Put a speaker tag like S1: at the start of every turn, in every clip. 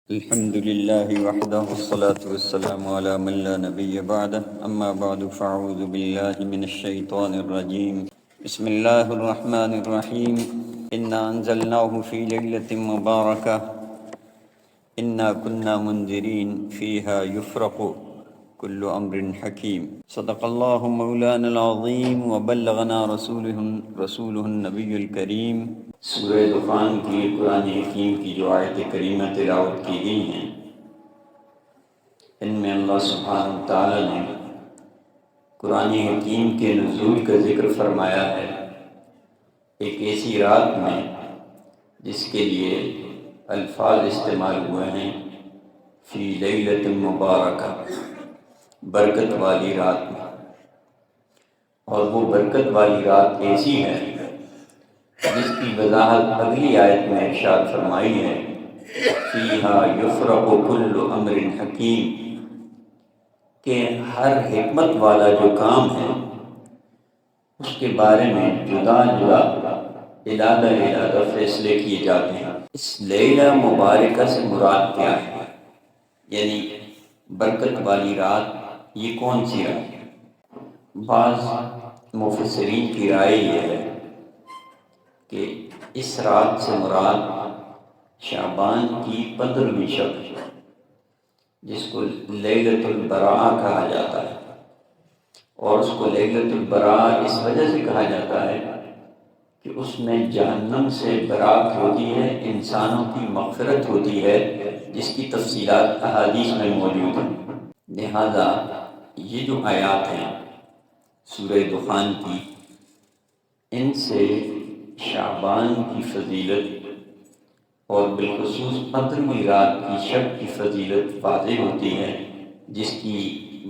S1: الحمد لله وحده والصلاة والسلام على من لا نبي بعده أما بعد فأعوذ بالله من الشيطان الرجيم بسم الله الرحمن الرحيم إنا أنزلناه في ليلة مباركة إنا كنا منذرين فيها يفرق كل أمر حكيم صدق الله مولانا العظيم وبلغنا رسوله النبي الكريم سورہ دخان کی قرآن حکیم کی جو آیت کریمہ تلاوت کی گئی ہیں، ان میں اللہ سبحانہ وتعالی نے قرآن حکیم کے نزول کا ذکر فرمایا ہے ایک ایسی رات میں جس کے لیے الفاظ استعمال ہوئے ہیں فی لیلۃ مبارکہ، برکت والی رات میں، اور وہ برکت والی رات ایسی ہے جس کی وضاحت اگلی آیت میں ارشاد فرمائی ہے فیہا یفرق کل امر حکیم، کہ ہر حکمت والا جو کام ہے اس کے بارے میں جدا جدا علیحدہ فیصلے کیے جاتے ہیں۔ اس لیلہ مبارکہ سے مراد کیا ہے؟ یعنی برکت والی رات یہ کون سی رات ہے؟ بعض مفسرین کی رائے یہ ہے کہ اس رات سے مراد شعبان کی 15ویں شب جس کو لیلۃ البراء کہا جاتا ہے، اور اس کو لیلۃ البراء اس وجہ سے کہا جاتا ہے کہ اس میں جہنم سے برات ہوتی ہے، انسانوں کی مغفرت ہوتی ہے، جس کی تفصیلات احادیث میں موجود ہیں۔ لہذا یہ جو آیات ہیں سورہ دخان کی، ان سے شعبان کی فضیلت اور بالخصوص 15ویں رات کی شب کی فضیلت واضح ہوتی ہے، جس کی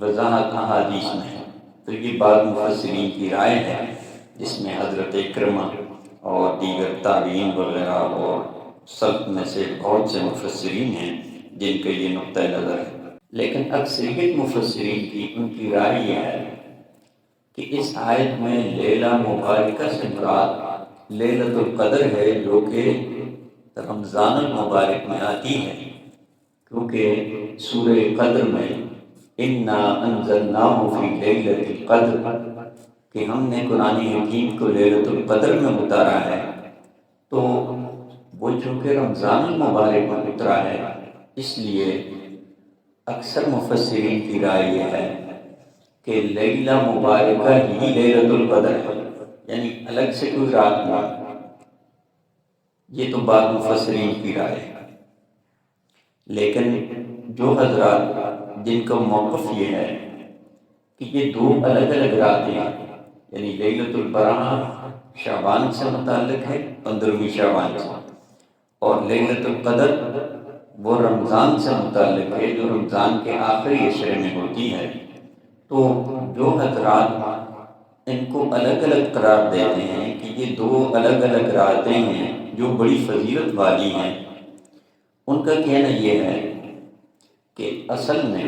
S1: وضاحت احادیث میں ہے۔ تو یہ بعض مفسرین کی رائے ہے جس میں حضرت اکرمہ اور دیگر تابعین وغیرہ اور سلف میں سے بہت سے مفسرین ہیں جن کا یہ نقطہ نظر ہے، لیکن اکثریت مفسرین کی ان کی رائے یہ ہے کہ اس آیت میں لیلہ مبارکہ سے مراد لیلۃ القدر ہے، جو کہ رمضان المبارک میں آتی ہے، کیونکہ سورہ قدر میں انا انزلناہ فی لیلۃ القدر، کہ ہم نے قرآن حکیم کو لیلۃ القدر میں اتارا ہے، تو وہ چونکہ رمضان المبارک میں اترا ہے، اس لیے اکثر مفسرین کی رائے یہ ہے کہ لیلہ مبارکہ ہی لیلۃ القدر ہے، یعنی الگ سے کوئی رات نہ۔ یہ تو بعض مفسرین کی رائے ہے، لیکن جو حضرات جن کا موقف یہ ہے کہ یہ دو الگ الگ راتیں ہیں، یعنی لیلۃ البراء شعبان سے متعلق ہے، 15ویں شعبان سے، اور لیلۃ القدر وہ رمضان سے متعلق ہے جو رمضان کے آخری عشرے میں ہوتی ہے، تو جو حضرات ان کو الگ الگ قرار دیتے ہیں کہ یہ دو الگ الگ راتیں ہیں جو بڑی فضیلت والی ہیں، ان کا کہنا یہ ہے کہ اصل میں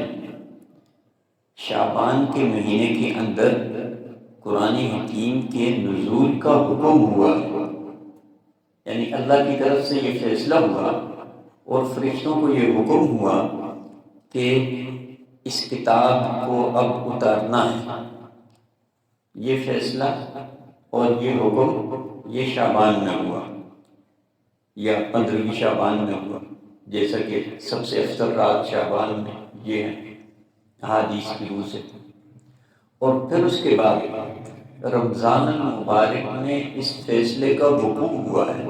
S1: شعبان کے مہینے کے اندر قرآن حکیم کے نزول کا حکم ہوا، یعنی اللہ کی طرف سے یہ فیصلہ ہوا اور فرشتوں کو یہ حکم ہوا کہ اس کتاب کو اب اتارنا ہے۔ یہ فیصلہ اور یہ حکم یہ شعبان میں ہوا یا 15ویں شعبان میں ہوا، جیسا کہ سب سے افضل رات شعبان میں یہ ہے احادیث کی روح سے۔ اور پھر اس کے بعد رمضان المبارک میں اس فیصلے کا حکم ہوا ہے،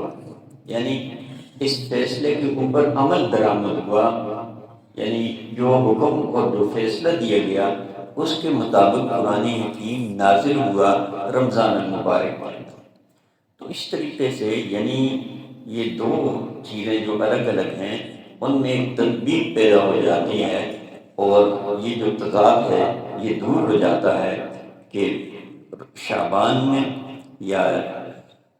S1: یعنی اس فیصلے کے اوپر عمل درآمد ہوا، یعنی جو حکم اور جو فیصلہ دیا گیا اس کے مطابق قرآن حکیم نازل ہوا رمضان المبارک میں۔ تو اس طریقے سے یعنی یہ دو چیزیں جو الگ الگ ہیں ان میں ایک تطبیق پیدا ہو جاتی ہے، اور یہ جو تضاد ہے یہ دور ہو جاتا ہے کہ شعبان میں یا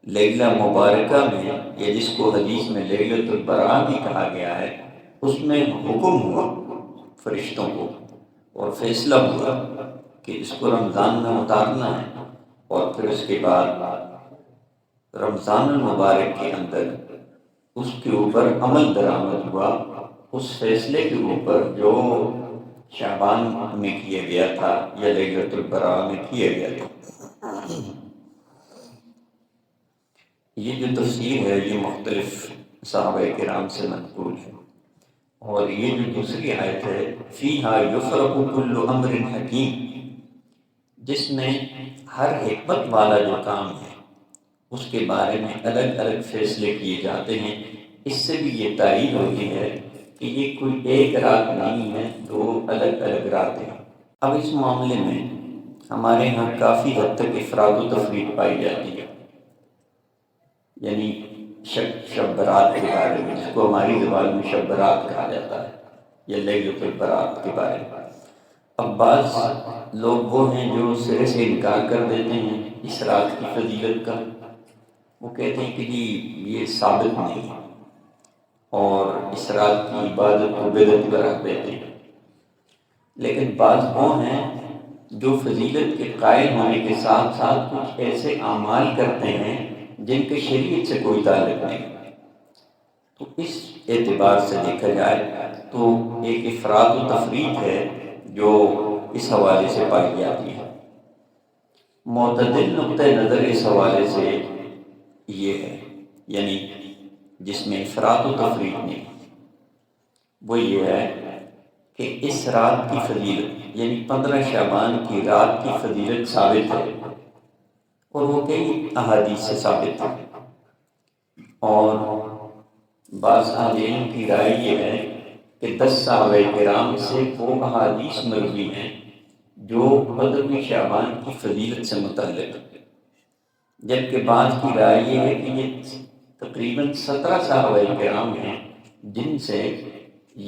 S1: لیلہ مبارکہ میں، یا جس کو حدیث میں لیلۃ البراء بھی کہا گیا ہے، اس میں حکم ہوا فرشتوں کو اور فیصلہ ہوا کہ اس کو رمضان میں اتارنا ہے، اور پھر اس کے بعد رمضان المبارک کے اندر اس کے اوپر عمل درآمد ہوا اس فیصلے کے اوپر جو شعبان میں کیا گیا تھا یا لیلۃ البراء میں کیا گیا تھا۔ یہ جو تفسیر ہے یہ مختلف صحابہ کرام سے منقول ہے، اور یہ جو دوسری آیت ہے فیہا یفرق کل امر حکیم، جس میں ہر حکمت والا جو کام ہے اس کے بارے میں الگ الگ فیصلے کیے جاتے ہیں۔ اس سے بھی یہ تائید ہوتی ہے کہ یہ کوئی ایک رات نہیں ہے، دو الگ الگ راتیں ہیں۔ اب اس معاملے میں ہمارے ہاں کافی حد تک افراد و تفریق پائی جاتی ہے، یعنی شب برات کے بارے میں، جس کو ہماری زبان میں شب برات کہا جاتا ہے، یا لیلۃ البرات کے بارے میں۔ اب بعض لوگ وہ ہیں جو سرے سے انکار کر دیتے ہیں اس رات کی فضیلت کا، وہ کہتے ہیں کہ جی یہ ثابت نہیں ہے، اور اس رات کی عبادت کو بدعت قرار دیتے ہیں۔ لیکن بعض وہ ہیں جو فضیلت کے قائل ہونے کے ساتھ ساتھ کچھ ایسے اعمال کرتے ہیں جن کے شریعت سے کوئی تعلق نہیں۔ تو اس اعتبار سے دیکھا جائے تو ایک افراد و تفریق ہے جو اس حوالے سے پائی جاتی ہے۔ معتدل نقطہ نظر اس حوالے سے یہ ہے، یعنی جس میں افراد و تفریق نہیں، وہ یہ ہے کہ اس رات کی فضیلت یعنی 15 شعبان کی رات کی فضیلت ثابت ہے، اور وہ کئی احادیث سے ثابت ہے۔ اور بعض اہل علم کی رائے یہ ہے کہ 10 صحابہ کرام سے وہ احادیث مروی ہیں جو 15 شعبان کی فضیلت سے متعلق ہے، جبکہ بعض کی رائے یہ ہے کہ یہ تقریباً 17 صحابہ کرام ہیں جن سے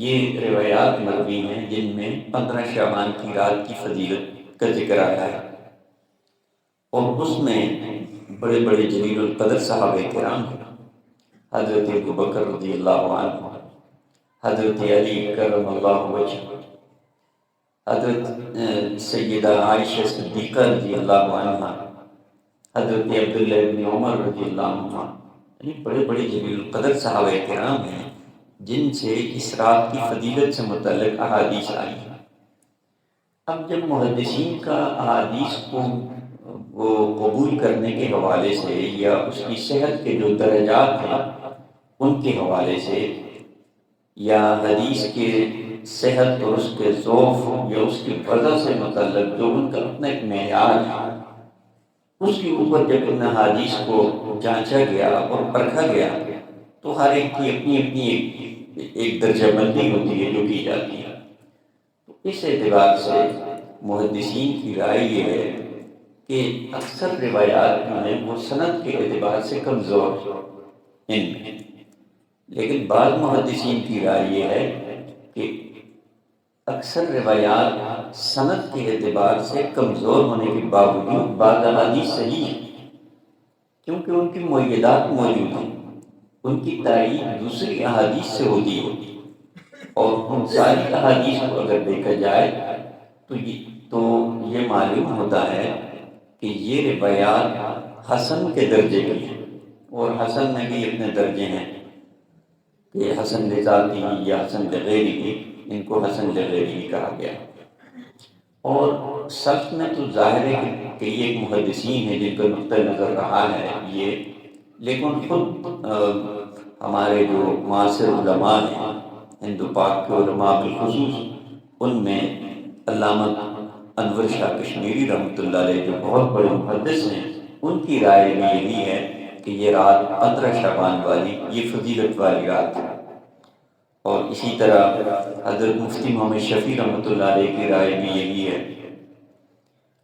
S1: یہ روایات مروی ہیں جن میں 15 شعبان کی رات کی فضیلت کا ذکر آیا ہے، اور اس میں بڑے بڑے جلیل القدر صحابہ کرام ہیں۔ حضرت ابوبکر رضی اللہ عنہ، حضرت علی کرم اللہ وجہ، حضرت سیدہ عائشہ صدیقہ رضی اللہ عنہ، حضرت عبداللہ بن عمر رضی اللہ عنہ، یعنی بڑے بڑے جلیل القدر صحابہ کرام ہیں جن سے اس رات کی فضیلت سے متعلق احادیث آئی ہیں۔ اب جب محدثین کا احادیث کو وہ قبول کرنے کے حوالے سے یا اس کی صحت کے جو درجات ہیں ان کے حوالے سے، یا حدیث کے صحت اور اس کے ضعف یا اس کی وجہ سے متعلق جو ان کا اپنا ایک معیار ہے، اس کے اوپر جب ان حدیث کو جانچا گیا اور پرکھا گیا تو ہر ایک کی اپنی اپنی ایک درجہ بندی ہوتی ہے جو کی جاتی ہے۔ تو اس اعتبار سے محدثین کی رائے یہ ہے کہ اکثر روایات جو ہیں وہ سند کے اعتبار سے کمزور ہیں، لیکن بعض محدثین کی رائے یہ ہے کہ اکثر روایات سند کے اعتبار سے کمزور ہونے کے باوجود بعض احادیث صحیح ہیں، کیونکہ ان کی مؤیدات موجود ہیں، ان کی تائید دوسری احادیث سے ہوتی ہے، اور ان ساری احادیث کو اگر دیکھا جائے تو یہ معلوم ہوتا ہے کہ یہ روایات حسن کے درجے کی ہیں، اور حسن میں بھی اپنے درجے ہیں کہ حسن لذاتی یا حسن لغیری، ان کو حسن لغیری کہا گیا۔ اور سلف میں تو ظاہر ہے کہ یہ ایک محدثین ہے جن کا نقطہ نظر رہا ہے یہ، لیکن خود ہمارے جو معاصر علماء ہیں، ہند و پاک کے علماء بالخصوص، ان میں علامہ انور شاہ کشمیری رحمۃ اللہ علیہ جو بہت بڑے محدث ہیں، ان کی رائے بھی یہی ہے کہ یہ رات 15 شعبان والی یہ فضیلت والی رات ہے۔ اور اسی طرح حضرت مفتی محمد شفیع رحمۃ اللہ علیہ کی رائے بھی یہی ہے۔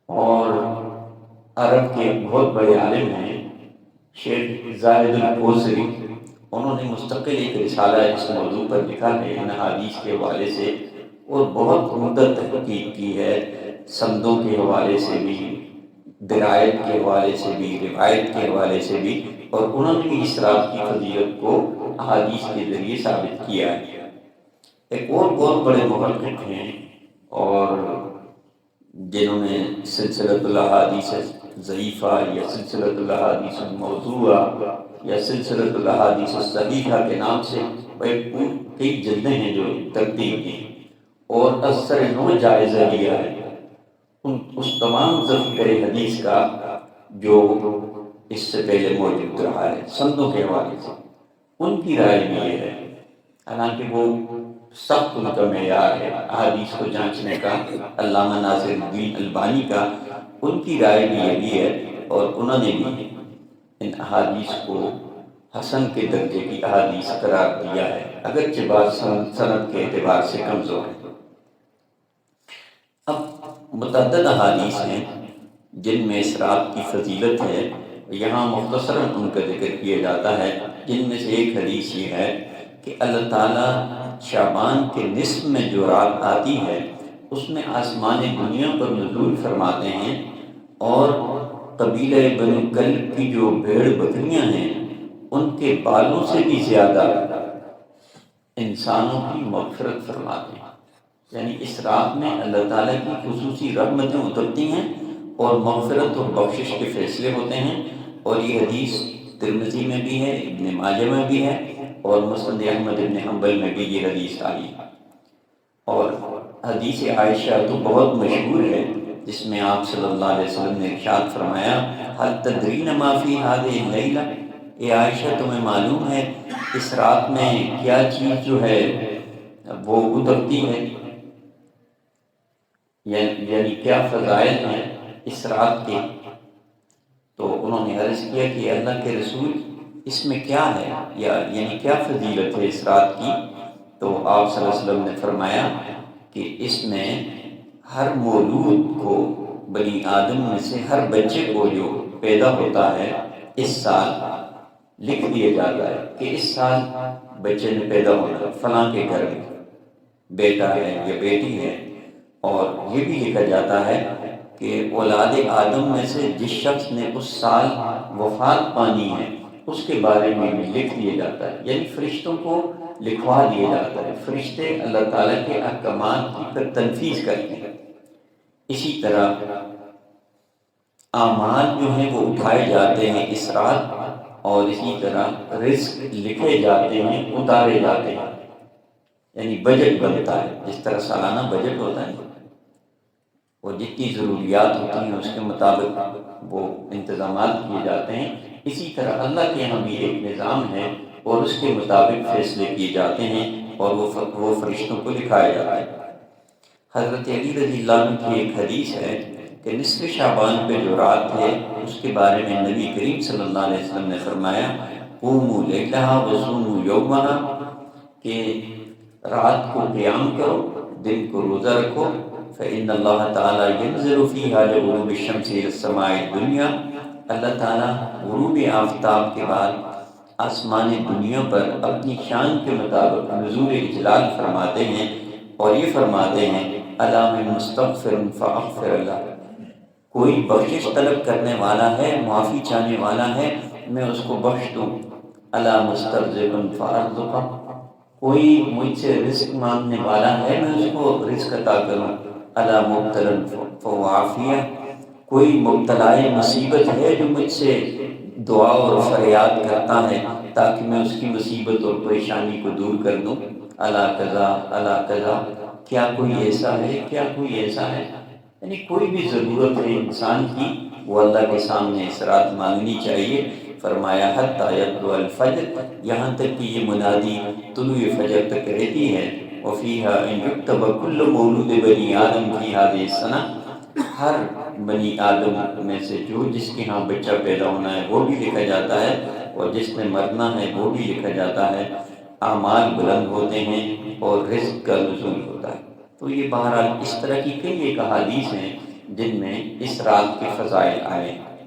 S1: اور عرب کے بہت بڑے عالم ہیں شیخ زاہد البوصری، انہوں نے مستقل ایک رسالہ اس موضوع پر لکھا ہے ان حدیث کے حوالے سے، اور بہت عمدہ تحقیق کی ہے سندوں کے حوالے سے بھی، درایت کے حوالے سے بھی، روایت کے حوالے سے بھی، اور انہوں نے بھی اس رات کی فضیلت کو احادیث کے ذریعے ثابت کیا ہے۔ ایک اور بہت بڑے محقق ہیں اور جنہوں نے سلسلۃ الاحادیث ضعیفہ یا سلسلۃ الاحادیث الموضوعہ یا سلسلۃ الاحادیث الصحیحہ کے نام سے کئی جلدیں ہیں جو ترتیب کی، اور اثر نو جائزہ لیا ہے اس تمام ذخیرہ حدیث کا جو اس سے پہلے موجود رہا ہے سندوں کے حوالے سے، ان کی رائے بھی یہ ہے، حالانکہ وہ سخت ان کا معیار ہے احادیث کو جانچنے کا، علامہ ناصر الدین البانی کا ان کی رائے بھی یہی ہے، اور انہوں نے بھی ان احادیث کو حسن کے درجے کی احادیث قرار دیا ہے، اگرچہ بعض سند کے اعتبار سے کمزور ہے۔ اب متعدد احادیث ہیں جن میں اسراف کی فضیلت ہے، یہاں مختصراً ان کا ذکر کیا جاتا ہے، جن میں سے ایک حدیث یہ ہے کہ اللہ تعالیٰ شعبان کے نصف میں جو رات آتی ہے اس میں آسمان دنیا پر نزول فرماتے ہیں، اور قبیلہ بنو کلب کی جو بھیڑ بکریاں ہیں ان کے بالوں سے بھی زیادہ انسانوں کی مغفرت فرماتے ہیں۔ یعنی اس رات میں اللہ تعالیٰ کی خصوصی رحمتیں اترتی ہیں اور مغفرت اور بخشش کے فیصلے ہوتے ہیں، اور یہ حدیث ترمذی میں بھی ہے، ابن ماجہ میں بھی ہے، اور مسند احمد ابن حنبل میں بھی یہ حدیث آئی ہے۔ اور حدیث عائشہ تو بہت مشہور ہے، جس میں آپ صلی اللہ علیہ وسلم نے ارشاد فرمایا، حل تدرین ما فی هذه اللیلہ، اے عائشہ تمہیں معلوم ہے اس رات میں کیا چیز جو ہے وہ اترتی ہے، یعنی کیا فضائل ہیں اس رات کے؟ تو انہوں نے عرض کیا کہ اللہ کے رسول اس میں کیا ہے، یعنی کیا فضیلت ہے اس رات کی؟ تو آپ صلی اللہ علیہ وسلم نے فرمایا کہ اس میں ہر مولود کو، بنی آدم میں سے ہر بچے کو جو پیدا ہوتا ہے اس سال لکھ دیا جاتا ہے کہ اس سال بچے نے پیدا ہونا ہے، فلاں کے گھر میں بیٹا ہے یا بیٹی ہے، اور یہ بھی لکھا جاتا ہے کہ اولاد آدم میں سے جس شخص نے اس سال وفات پانی ہے اس کے بارے میں بھی لکھ دیا جاتا ہے، یعنی فرشتوں کو لکھوا دیا جاتا ہے، فرشتے اللہ تعالیٰ کے احکامات کی پھر تنفیذ کرتے ہیں۔ اسی طرح اعمال جو ہیں وہ اٹھائے جاتے ہیں اس رات، اور اسی طرح رزق لکھے جاتے ہیں، اتارے جاتے ہیں، یعنی بجٹ بنتا ہے، جس طرح سالانہ بجٹ ہوتا ہے اور جتنی ضروریات ہوتی ہیں اس کے مطابق وہ انتظامات کیے جاتے ہیں، اسی طرح اللہ کے یہاں بھی ایک نظام ہے اور اس کے مطابق فیصلے کیے جاتے ہیں اور وہ فرشتوں کو لکھایا جاتا ہے۔ حضرت علی رضی اللہ عنہ کی ایک حدیث ہے کہ نصف شعبان پہ جو رات ہے اس کے بارے میں نبی کریم صلی اللہ علیہ وسلم نے فرمایا، قوموا لیلہا وصوموا یومہا، کہ رات کو قیام کرو، دن کو روزہ رکھو، فإن اللہ تعالیٰ ينزل فیہا لغروب الشمس إلی السماء الدنیا، اللہ تعالیٰ غروب آفتاب کے بعد آسمان دنیا پر اپنی شان کے مطابق نزول اجلال فرماتے ہیں، اور یہ فرماتے ہیں، الا من مستغفر فاغفر لہ، کوئی بخشش طلب کرنے والا ہے، معافی چاہنے والا ہے، میں اس کو بخش دوں، الا مسترزق فارزقہ، کوئی مجھ سے رزق مانگنے والا ہے، میں اس کو رزق عطا کروں، الا مبتلا فعافیہ، کوئی مبتلا مصیبت ہے جو مجھ سے دعا اور فریاد کرتا ہے تاکہ میں اس کی مصیبت اور پریشانی کو دور کر دوں، الا کذا الا کذا، کیا کوئی ایسا ہے، کیا کوئی ایسا ہے، یعنی کوئی بھی ضرورت ہے انسان کی وہ اللہ کے سامنے اس رات مانگنی چاہیے۔ فرمایا حتی یطلع الفجر، یہاں تک کہ یہ منادی طلوع فجر تک رہتی ہے، وفیہا ان یکتب کل مولود بنی آدم فی ہذہ السنہ، ہر بنی آدم میں سے جو جس کے ہاں بچہ پیدا ہونا ہے وہ بھی لکھا جاتا ہے، اور جس نے مرنا ہے وہ بھی لکھا جاتا ہے، اعمال بلند ہوتے ہیں اور رزق کا نزول ہوتا ہے۔ تو یہ بہرحال اس طرح کی کئی ایک احادیث ہیں جن میں اس رات کے فضائل آئے ہیں۔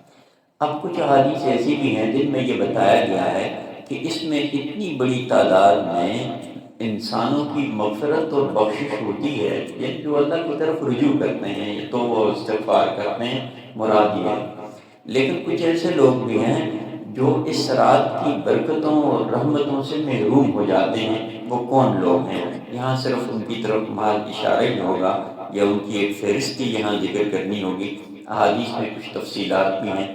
S1: اب کچھ احادیث ایسی بھی ہیں جن میں یہ بتایا گیا ہے کہ اس میں اتنی بڑی تعداد میں انسانوں کی مغفرت اور بخشش ہوتی ہے، یعنی جو اللہ کی طرف رجوع کرتے ہیں، یہ توبہ و استغفار کرتے ہیں، مراد یہ ہے۔ لیکن کچھ ایسے لوگ بھی ہیں جو اس رات کی برکتوں اور رحمتوں سے محروم ہو جاتے ہیں۔ وہ کون لوگ ہیں؟ یہاں صرف ان کی طرف محض اشارہ ہی ہوگا یا ان کی ایک فہرستی یہاں ذکر کرنی ہوگی۔ احادیث میں کچھ تفصیلات بھی ہیں،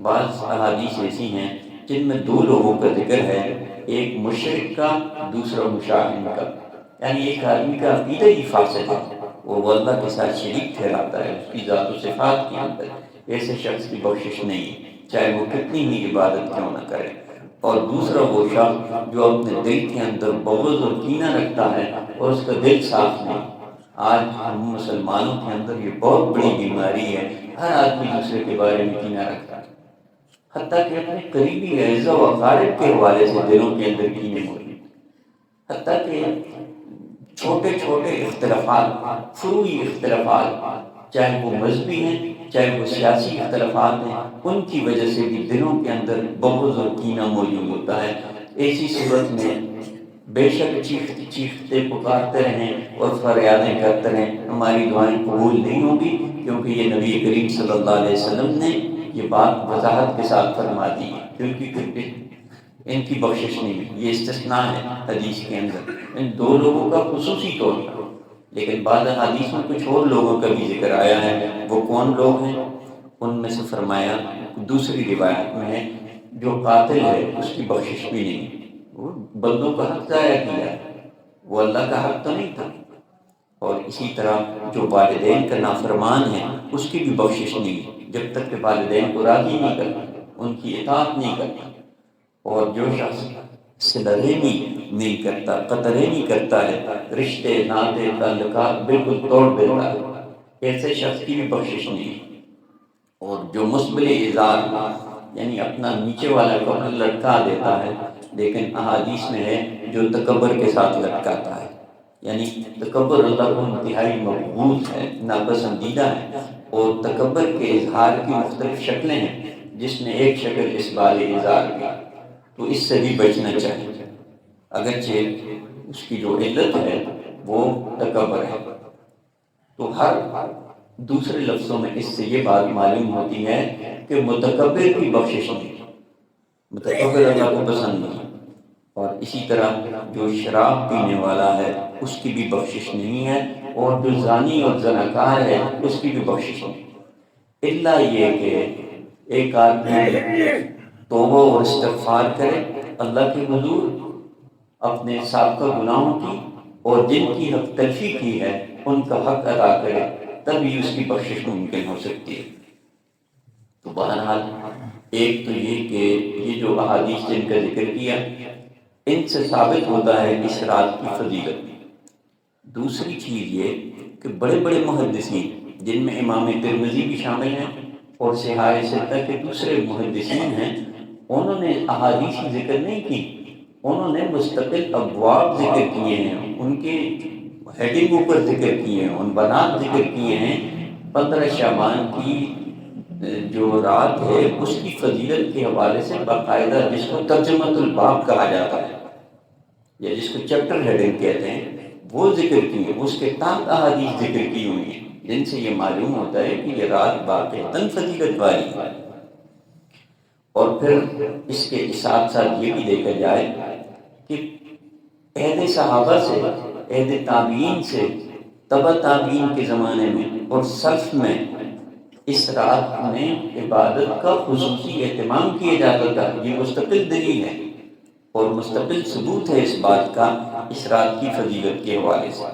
S1: بعض احادیث ایسی ہیں جن میں دو لوگوں کا ذکر ہے، ایک مشرک کا، دوسرا مشاہد کا۔ یعنی ایک آدمی کا عقیدہ ہی فاسد ہے، وہ اللہ کے ساتھ شریک ٹھہراتا ہے اس کی ذات و صفات کے اندر، ایسے شخص کی بخشش نہیں، چاہے وہ کتنی ہی عبادت کیوں نہ کرے۔ اور دوسرا وہ شخص جو اپنے دل کے اندر بغض اور کینہ رکھتا ہے اور اس کا دل صاف نہیں۔ آج ہم مسلمانوں کے اندر یہ بہت بڑی بیماری ہے، ہر آدمی دوسرے کے بارے میں کینہ رکھتا ہے، حتیٰ کہ اپنے قریبی اعزا و اقارب کے حوالے سے دلوں کے اندر کینے موجود، حتیٰ کہ چھوٹے چھوٹے اختلافات، فروعی اختلافات، چاہے وہ مذہبی ہیں چاہے وہ سیاسی اختلافات ہیں، ان کی وجہ سے بھی دلوں کے اندر بغض اور کینہ موجود ہوتا ہے۔ ایسی صورت میں بے شک چیختے چیختے پکارتے رہیں اور فریادیں کرتے رہیں، ہماری دعائیں قبول نہیں ہوگی، کیونکہ یہ نبی کریم صلی اللہ علیہ وسلم نے یہ بات وضاحت کے ساتھ فرما دی، کیونکہ ان کی بخشش نہیں ہے، یہ استثناء ہے حدیث کے اندر ان دو لوگوں کا خصوصی طور پر۔ لیکن بعض حدیث میں کچھ اور لوگوں کا بھی ذکر آیا ہے، وہ کون لوگ ہیں؟ ان میں سے فرمایا دوسری روایت میں ہے، جو قاتل ہے اس کی بخشش بھی نہیں، وہ بندوں کا حق ضائع کیا، وہ اللہ کا حق تو نہیں تھا۔ اور اسی طرح جو والدین کا نافرمان ہے اس کی بھی بخشش نہیں، جب تک کہ والدین کو راضی نہیں کرتا، ان کی اطاعت نہیں کرتا۔ اور جو شخص صلہ رحمی نہیں کرتا، قطع رحمی کرتا ہے، رشتے ناطے تعلقات بالکل توڑ دیتا ہے، ایسے شخص کی بھی بخشش نہیں۔ اور جو مسبل ازار یعنی اپنا نیچے والا کپڑا لٹکا دیتا ہے، لیکن احادیث میں ہے جو تکبر کے ساتھ لٹکاتا ہے، یعنی تکبر اللہ کو انتہائی مقبول ہے، ناپسندیدہ ہے۔ اور تکبر کے اظہار کی مختلف شکلیں ہیں، جس میں ایک شکل اسبال ازار کی، تو اس سے بھی بچنا چاہیے، اگرچہ اس کی جو علت ہے وہ تکبر ہے۔ تو ہر دوسرے لفظوں میں اس سے یہ بات معلوم ہوتی ہے کہ متکبر کی بخشش نہیں، متکبر اللہ کو پسند نہیں۔ اور اسی طرح جو شراب پینے والا ہے اس کی بھی بخشش نہیں ہے، اور جو زانی اور زناکار ہے اس کی بھی بخشش نہیں، الا یہ کہ ایک آدمی توبہ اور استغفار کرے اللہ کے حضور، اپنے سابقہ گناہوں کی اور جن کی حق تلفی کی ہے ان کا حق ادا کرے، تبھی اس کی بخشش ممکن ہو سکتی ہے۔ تو بہرحال ایک تو یہ کہ یہ جو احادیث جن کا ذکر کیا ان سے ثابت ہوتا ہے اس رات کی فضیلت۔ دوسری چیز یہ کہ بڑے بڑے محدثین جن میں امام ترمذی بھی شامل ہیں اور صحاح ستہ کے دوسرے محدثین ہیں، انہوں نے احادیث کی ذکر نہیں کی، انہوں نے مستقل ابواب ذکر کیے ہیں، ان کے ہیڈنگ اوپر ذکر کیے ہیں، عنوانات ذکر کیے ہیں۔ 15 شعبان کی جو رات ہے اس کی فضیلت کے حوالے سے باقاعدہ جس کو ترجمۃ الباب کہا جاتا ہے یا جس کو چیپٹر ہیڈنگ کہتے ہیں وہ ذکر کی ہے، اس کے تحت احادیث ذکر کی ہوئی ہیں، جن سے یہ معلوم ہوتا ہے کہ یہ رات باقاعدہ فضیلت والی ہے۔ اور پھر اس کے ساتھ ساتھ یہ بھی دیکھا جائے کہ عہد صحابہ سے، عہد تابعین سے، تبع تابعین کے زمانے میں اور سلف میں اس رات میں عبادت کا خصوصی اہتمام کیا جاتا تھا، یہ مستقل دلیل ہے اور مستقل ثبوت ہے اس بات کا اس رات کی فضیلت کے حوالے سے۔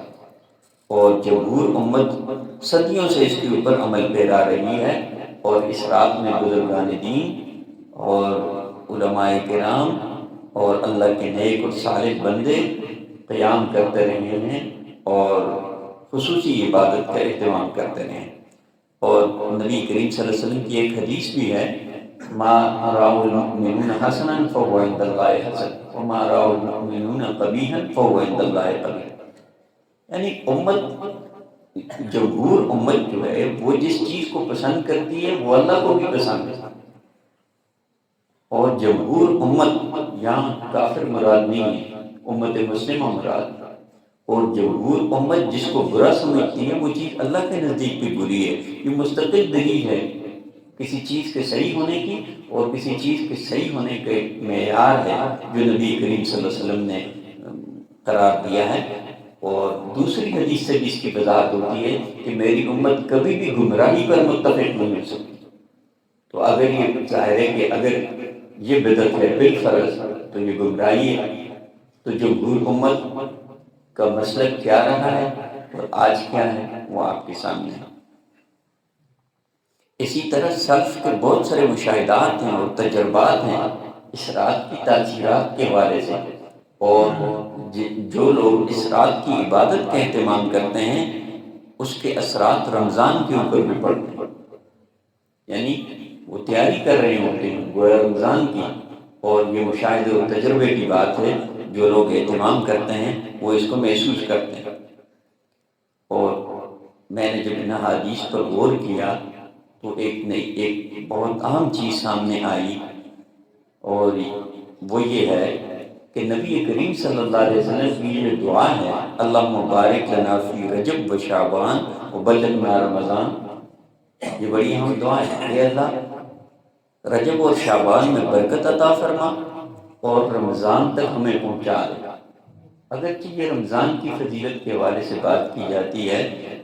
S1: اور جمہور امت صدیوں سے اس کے اوپر عمل پیرا رہی ہے، اور اس رات میں بزرگان دین اور علماء کرام اور اللہ کے نیک اور صالح بندے قیام کرتے رہے ہیں اور خصوصی عبادت کا اہتمام کرتے رہے ہیں۔ اور نبی کریم صلی اللہ علیہ وسلم کی ایک حدیث بھی ہے، ما رأى المؤمنون حسنا فهو عند الله حسن وما رأى المؤمنون قبيحا فهو عند الله قبيح۔ یعنی امت، جمہور امت جو ہے وہ جس چیز کو پسند کرتی ہے وہ اللہ کو بھی پسند ہے، اور جمہور امت یہاں کافر مراد نہیں ہے، امت مسلمہ مراد، اور جمہور امت جس کو برا سمجھتی ہے وہ چیز اللہ کے نزدیک بھی بری ہے۔ یہ مستقل دلیل ہے کسی چیز کے صحیح ہونے کی، اور کسی چیز کے صحیح ہونے کے معیار ہے جو نبی کریم صلی اللہ علیہ وسلم نے قرار دیا ہے۔ اور دوسری حدیث سے بھی اس کی وضاحت ہوتی ہے کہ میری امت کبھی بھی گمراہی پر متفق نہیں ہو سکتی۔ تو اگر یہ ظاہر ہے کہ اگر یہ بدعت ہے بالفرض تو یہ گمراہی ہے۔ تو جمہور امت کا مسلک کیا رہا ہے اور آج کیا ہے وہ آپ کے سامنے ہے۔ اسی طرح سلف کے بہت سارے مشاہدات ہیں اور تجربات ہیں اس رات کی تاثیرات کے حوالے سے، اور جو لوگ اس رات کی عبادت کا اہتمام کرتے ہیں اس کے اثرات رمضان کے اوپر بھی پڑتے ہیں، یعنی وہ تیاری کر رہے ہوتے ہیں گویا رمضان کی، اور یہ مشاہدے اور تجربے کی بات ہے، جو لوگ اہتمام کرتے ہیں وہ اس کو محسوس کرتے ہیں۔ اور میں نے جب ان حدیث پر غور کیا تو ایک بہت اہم چیز سامنے آئی، اور وہ یہ ہے کہ نبی کریم صلی اللہ علیہ وسلم کی یہ دعا ہے، اللہم بارک لنا فی رجب و شعبان و بلغنا رمضان، یہ بڑی اہم دعا ہے، اے اللہ رجب اور شعبان میں برکت عطا فرما اور رمضان تک ہمیں پہنچا دے۔ اگرچہ یہ رمضان کی فضیلت کے حوالے سے بات کی جاتی ہے،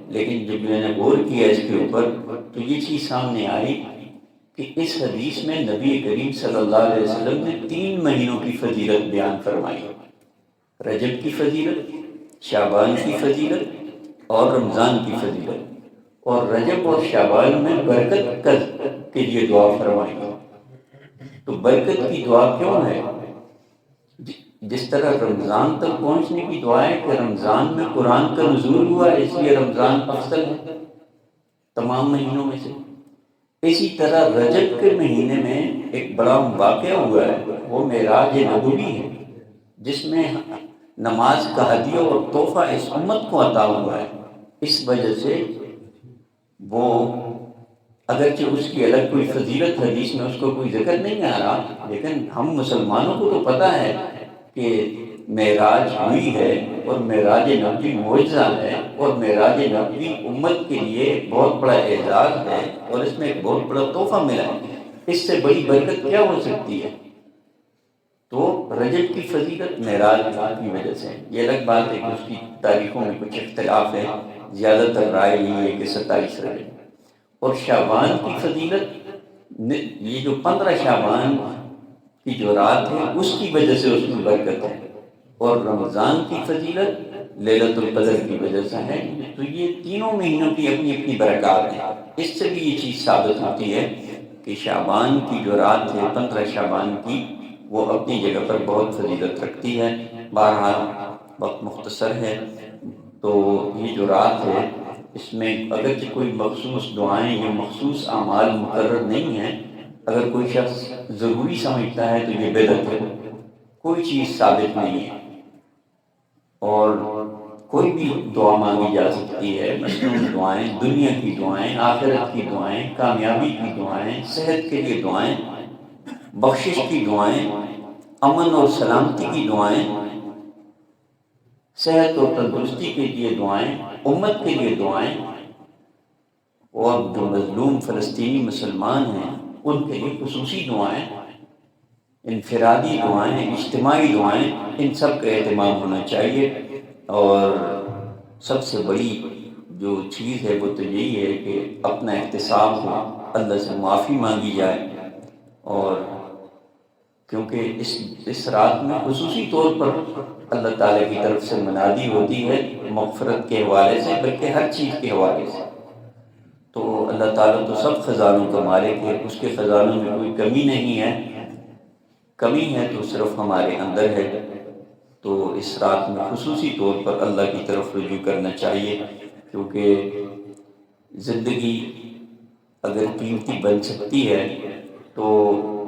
S1: لیکن جب میں نے غور کیا اس کے اوپر تو یہ چیز سامنے آئی کہ اس حدیث میں نبی کریم صلی اللہ علیہ وسلم نے 3 مہینوں کی فضیلت بیان فرمائی، رجب کی فضیلت، شعبان کی فضیلت اور رمضان کی فضیلت، اور رجب اور شعبان میں برکت کے لیے دعا فرمائی۔ تو برکت کی دعا کیوں ہے؟ جس طرح رمضان تک پہنچنے کی دعا ہے کہ رمضان میں قرآن کا نزول ہوا اس لیے رمضان افضل ہے تمام مہینوں میں سے، اسی طرح رجب کے مہینے میں ایک بڑا واقعہ ہوا ہے، وہ معراج نبوی ہے، جس میں نماز کا ہدیہ اور تحفہ اس امت کو عطا ہوا ہے۔ اس وجہ سے وہ اگرچہ اس کی الگ کوئی فضیلت حدیث میں اس کو کوئی ذکر نہیں آ رہا، لیکن ہم مسلمانوں کو تو پتہ ہے کہ معراج ہوئی ہے، اور معراج نبوی معجزہ ہے، اور معراج نبوی امت کے لیے ایک بہت بڑا اعزاز ہے، اور اس میں ایک بہت بڑا تحفہ ملا ہے۔ اس سے بڑی برکت کیا ہو سکتی ہے؟ تو رجب کی فضیلت معراج کی وجہ سے، یہ الگ بات ہے کہ اس کی تاریخوں میں کچھ اختلاف ہے، زیادہ تر رائے یہ ہے کہ 27 رجب، اور شعبان کی فضیلت یہ جو 15 شعبان کی جو رات ہے اس کی وجہ سے اس میں برکت ہے، اور رمضان کی فضیلت لیلۃ القدر کی وجہ سے ہے۔ تو یہ تینوں مہینوں کی اپنی اپنی برکات ہیں۔ اس سے بھی یہ چیز ثابت ہوتی ہے کہ شعبان کی جو رات ہے 15 شعبان کی، وہ اپنی جگہ پر بہت فضیلت رکھتی ہے۔ بہرحال وقت مختصر ہے، تو یہ جو رات ہے اس میں اگرچہ کوئی مخصوص دعائیں یا مخصوص اعمال مقرر نہیں ہیں، اگر کوئی شخص ضروری سمجھتا ہے تو یہ بدعت ہے، کوئی چیز ثابت نہیں ہے، اور کوئی بھی دعا مانگی جا سکتی ہے، مصنوعی دعائیں، دنیا کی دعائیں، آخرت کی دعائیں، کامیابی کی دعائیں، صحت کے لیے دعائیں، بخشش کی دعائیں، امن اور سلامتی کی دعائیں، صحت اور تندرستی کے لیے دعائیں، امت کے لیے دعائیں، اور جو مظلوم فلسطینی مسلمان ہیں ان کے لیے خصوصی دعائیں، انفرادی دعائیں، اجتماعی دعائیں، ان سب کا اہتمام ہونا چاہیے۔ اور سب سے بڑی جو چیز ہے وہ تو یہی ہے کہ اپنا احتساب ہو، اللہ سے معافی مانگی جائے، اور کیونکہ اس رات میں خصوصی طور پر اللہ تعالیٰ کی طرف سے منادی ہوتی ہے مغفرت کے حوالے سے، بلکہ ہر چیز کے حوالے سے۔ تو اللہ تعالیٰ تو سب خزانوں کا مالک ہے، اس کے خزانوں میں کوئی کمی نہیں ہے، کمی ہے تو صرف ہمارے اندر ہے۔ تو اس رات میں خصوصی طور پر اللہ کی طرف رجوع کرنا چاہیے، کیونکہ زندگی اگر قیمتی بن سکتی ہے تو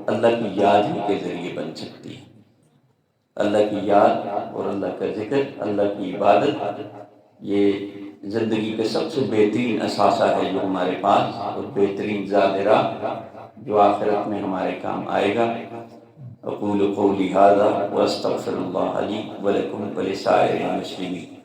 S1: اللہ کی یاد ہی کے ذریعے بن سکتی ہے۔ اللہ کی یاد اور اللہ کا ذکر، اللہ کی عبادت، یہ زندگی کا سب سے بہترین اثاثہ ہے جو ہمارے پاس، اور بہترین ظاہرہ جو آخرت میں ہمارے کام آئے گا۔ اقول قولی ھذا واستغفر اللہ لی ولکم ولسائر المسلمین۔